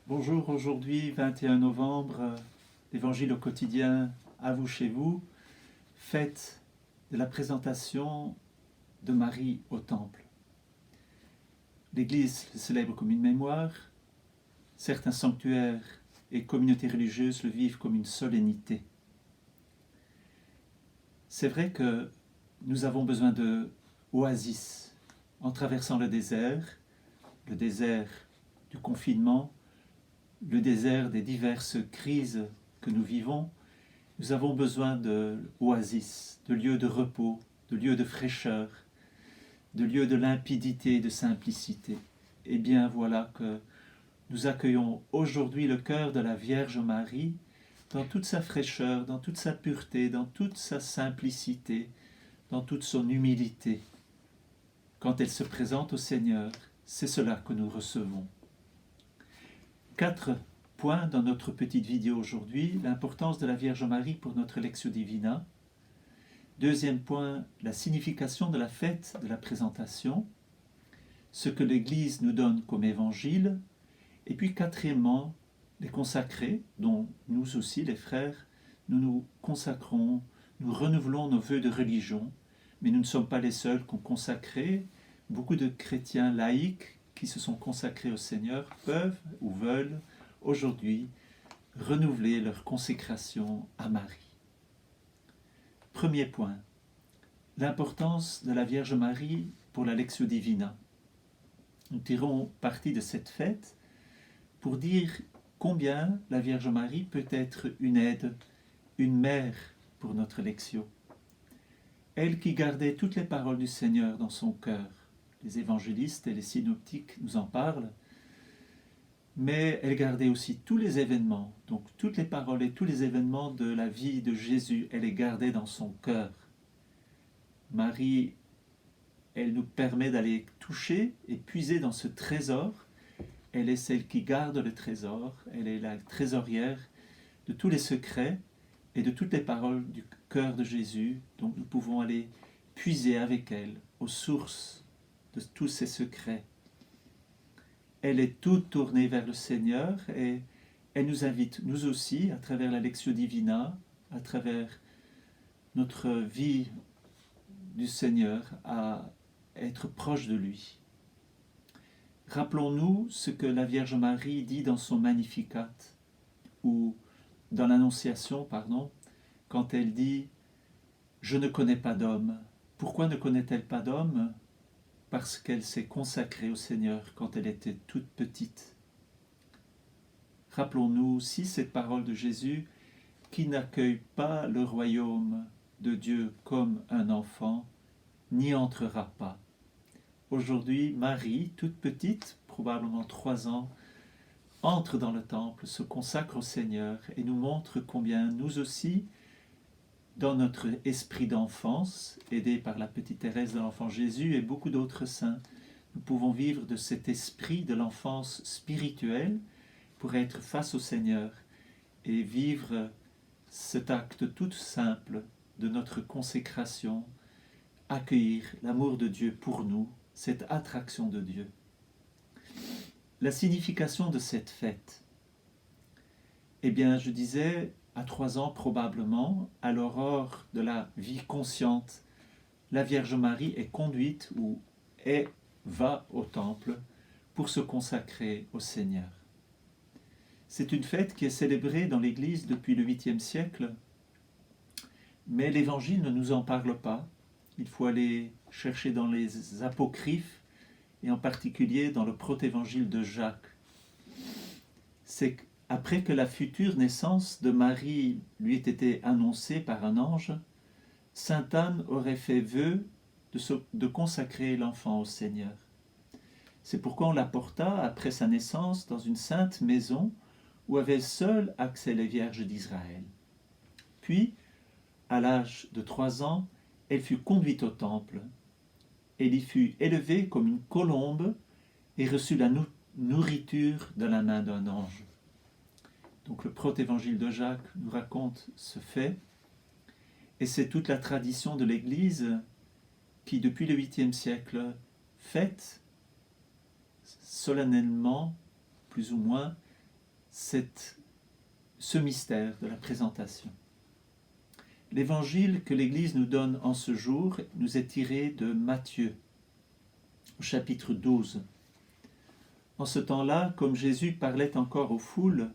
Bonjour, aujourd'hui 21 novembre, l'Évangile au quotidien, à vous chez vous, fête de la présentation de Marie au Temple. L'Église le célèbre comme une mémoire, certains sanctuaires et communautés religieuses le vivent comme une solennité. C'est vrai que nous avons besoin de oasis en traversant le désert du confinement, le désert des diverses crises que nous vivons. Nous avons besoin d'oasis, de lieux de repos, de lieux de fraîcheur, de lieux de limpidité et de simplicité. Et bien voilà que nous accueillons aujourd'hui le cœur de la Vierge Marie dans toute sa fraîcheur, dans toute sa pureté, dans toute sa simplicité, dans toute son humilité. Quand elle se présente au Seigneur, c'est cela que nous recevons. 4 points dans notre petite vidéo aujourd'hui. L'importance de la Vierge Marie pour notre Lectio Divina. Deuxième point, la signification de la fête de la présentation, ce que l'Église nous donne comme évangile. Et puis quatrièmement, les consacrés, dont nous aussi, les frères, nous nous consacrons, nous renouvelons nos vœux de religion, mais nous ne sommes pas les seuls qu'on consacré. Beaucoup de chrétiens laïcs qui se sont consacrés au Seigneur peuvent ou veulent aujourd'hui renouveler leur consécration à Marie. Premier point, l'importance de la Vierge Marie pour la Lectio Divina. Nous tirons parti de cette fête pour dire combien la Vierge Marie peut être une aide, une mère pour notre Lectio. Elle qui gardait toutes les paroles du Seigneur dans son cœur. Les évangélistes et les synoptiques nous en parlent, mais elle gardait aussi tous les événements, donc toutes les paroles et tous les événements de la vie de Jésus, elle les gardait dans son cœur. Marie, elle nous permet d'aller toucher et puiser dans ce trésor. Elle est celle qui garde le trésor, elle est la trésorière de tous les secrets et de toutes les paroles du cœur de Jésus, donc nous pouvons aller puiser avec elle aux sources de tous ces secrets. Elle est toute tournée vers le Seigneur et elle nous invite, nous aussi, à travers la Lectio Divina, à travers notre vie du Seigneur, à être proche de lui. Rappelons-nous ce que la Vierge Marie dit dans son Magnificat, ou dans l'Annonciation, quand elle dit « Je ne connais pas d'homme ». Pourquoi ne connaît-elle pas d'homme ? Parce qu'elle s'est consacrée au Seigneur quand elle était toute petite. Rappelons-nous aussi cette parole de Jésus qui n'accueille pas le royaume de Dieu comme un enfant, n'y entrera pas. Aujourd'hui, Marie, toute petite, probablement 3 ans, entre dans le temple, se consacre au Seigneur et nous montre combien nous aussi, dans notre esprit d'enfance, aidé par la petite Thérèse de l'Enfant Jésus et beaucoup d'autres saints, nous pouvons vivre de cet esprit de l'enfance spirituelle pour être face au Seigneur et vivre cet acte tout simple de notre consécration, accueillir l'amour de Dieu pour nous, cette attraction de Dieu. La signification de cette fête, eh bien, je disais, à 3 ans probablement, à l'aurore de la vie consciente, la Vierge Marie est conduite ou va au temple pour se consacrer au Seigneur. C'est une fête qui est célébrée dans l'Église depuis le 8e siècle, mais l'Évangile ne nous en parle pas. Il faut aller chercher dans les apocryphes, et en particulier dans le protévangile de Jacques. C'est après que la future naissance de Marie lui ait été annoncée par un ange, sainte Anne aurait fait vœu de consacrer l'enfant au Seigneur. C'est pourquoi on la porta, après sa naissance, dans une sainte maison où avaient seuls accès les vierges d'Israël. Puis, à l'âge de 3 ans, elle fut conduite au temple. Elle y fut élevée comme une colombe et reçut la nourriture de la main d'un ange. Donc le protévangile de Jacques nous raconte ce fait, et c'est toute la tradition de l'Église qui, depuis le 8e siècle, fête solennellement, plus ou moins, ce mystère de la présentation. L'évangile que l'Église nous donne en ce jour nous est tiré de Matthieu, au chapitre 12. En ce temps-là, comme Jésus parlait encore aux foules,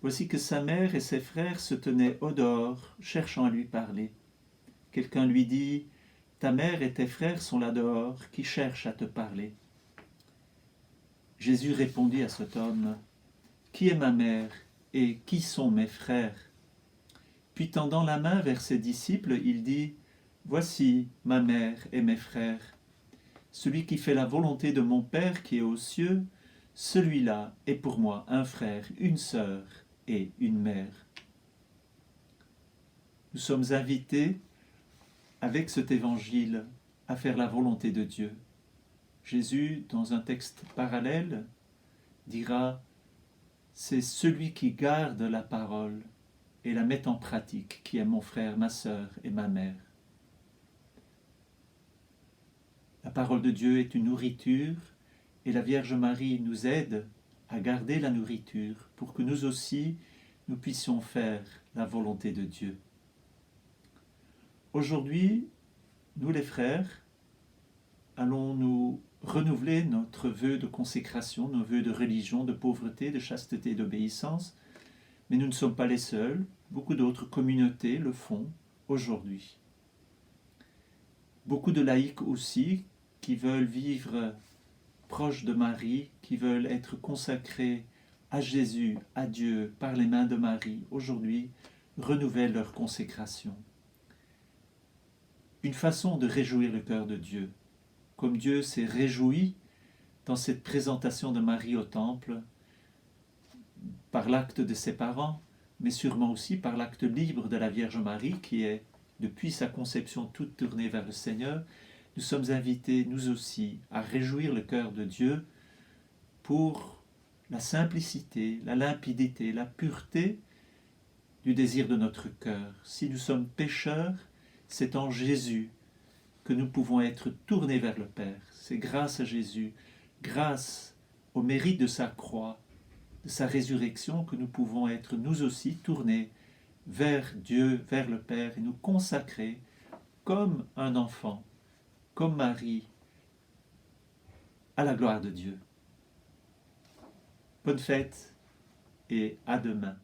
voici que sa mère et ses frères se tenaient au dehors, cherchant à lui parler. Quelqu'un lui dit : « Ta mère et tes frères sont là dehors, qui cherchent à te parler. » Jésus répondit à cet homme : « Qui est ma mère et qui sont mes frères ?» Puis tendant la main vers ses disciples, il dit : « Voici ma mère et mes frères. Celui qui fait la volonté de mon Père qui est aux cieux, celui-là est pour moi un frère, une sœur et une mère. » Nous sommes invités, avec cet évangile, à faire la volonté de Dieu. Jésus, dans un texte parallèle, dira : c'est celui qui garde la parole et la met en pratique qui est mon frère, ma sœur et ma mère. La parole de Dieu est une nourriture et la Vierge Marie nous aide à garder la nourriture pour que nous aussi, nous puissions faire la volonté de Dieu. Aujourd'hui, nous les frères, allons nous renouveler notre vœu de consécration, nos vœux de religion, de pauvreté, de chasteté, d'obéissance, mais nous ne sommes pas les seuls, beaucoup d'autres communautés le font aujourd'hui. Beaucoup de laïcs aussi, qui veulent vivre proches de Marie, qui veulent être consacrés à Jésus, à Dieu, par les mains de Marie, aujourd'hui, renouvellent leur consécration. Une façon de réjouir le cœur de Dieu, comme Dieu s'est réjoui dans cette présentation de Marie au temple, par l'acte de ses parents, mais sûrement aussi par l'acte libre de la Vierge Marie, qui est, depuis sa conception, toute tournée vers le Seigneur. Nous sommes invités, nous aussi, à réjouir le cœur de Dieu pour la simplicité, la limpidité, la pureté du désir de notre cœur. Si nous sommes pécheurs, c'est en Jésus que nous pouvons être tournés vers le Père. C'est grâce à Jésus, grâce au mérite de sa croix, de sa résurrection, que nous pouvons être nous aussi tournés vers Dieu, vers le Père, et nous consacrer comme un enfant, comme Marie, à la gloire de Dieu. Bonne fête et à demain.